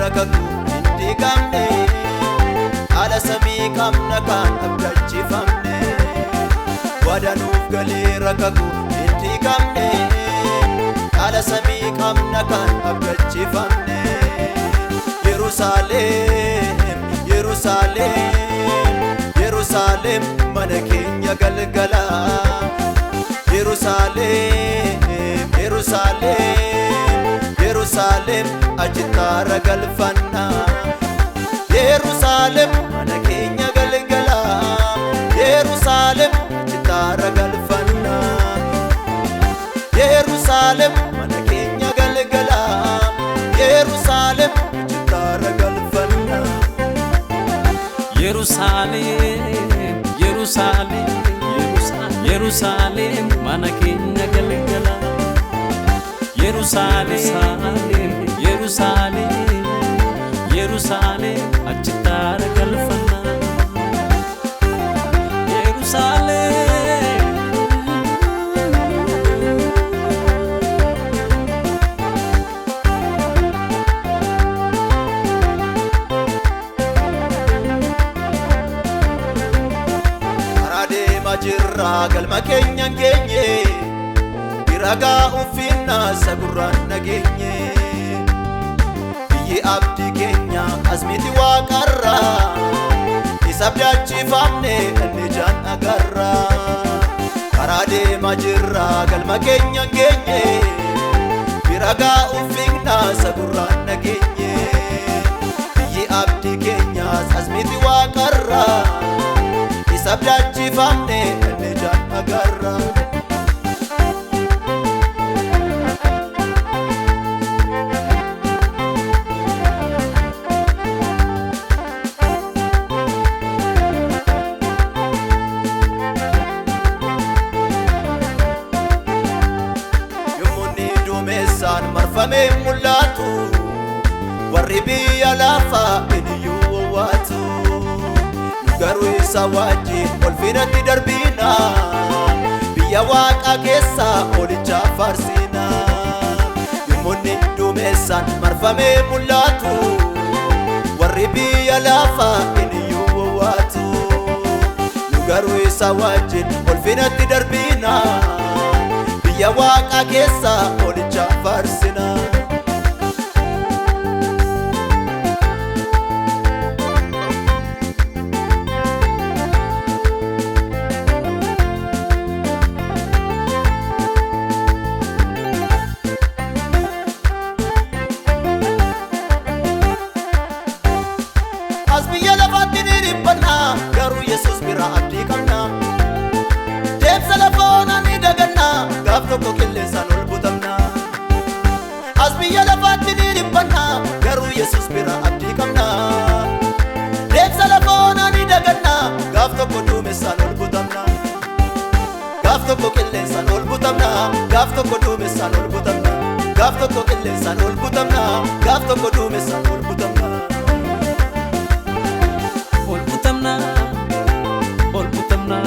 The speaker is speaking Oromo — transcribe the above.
rakaku itti gamne ala samii kamna kan abdachifamne wadanuuf galee rakaku itti gamne ala samii kamna kan abdachifamne Yerusaalem Yerusaalem Yerusaalem mana keenya galgala Yerusaalem Yerusaalem Yerusaalem ajitara galfanna Yerusaalem mana keenya galgala Yerusaalem ajitara galfanna Yerusaalem mana keenya galgala Yerusaalem ajitara galfanna Yerusaalem Yerusaalem Yerusaalem mana keenya galgala Yerusaalem Yerusaalem Yerusaalem achitara galfanna Yerusaalem Arade majirra galma keenya geenye Biraga ufinna saguran nageenye Biyyi abdi keenya asmiti waaqarra Isabdachifamne inni jaan agarra Arade majirra galma keenya geenye Biraga ufinna saguran nageenye Biyyi abdi keenya asmiti waaqarra Isabdachifamne inni jaan agarra marfame mulatu warri biyya lafa iniyyuu waatu garuu isa wajjin olfinatti darbina biyya waaqa keessa olicha faarsina yommunni duumessan marfame mulatu warri biyya lafa iniyyuu waatu garuu isa wajjin olfinatti darbina Ya waaqa keessa olicha faarsina As biyya lafaatti ni dhiphanna garuu Yesuus bira abdii qabna Deemsa lafoona ni daganna gaaf tokko qilleensaan ol butamna As biyya lafaatti ni dhiphanna garuu Yesuus bira abdii qabna Deemsa lafoona ni daganna gaaf tokko duumessaan ol butamna Gaaf tokko qilleensaan ol butamna gaaf tokko duumessaan ol butamna Gaaf tokko qilleensaan ol butamna gaaf tokko duumessaan ol butamna Ol butamna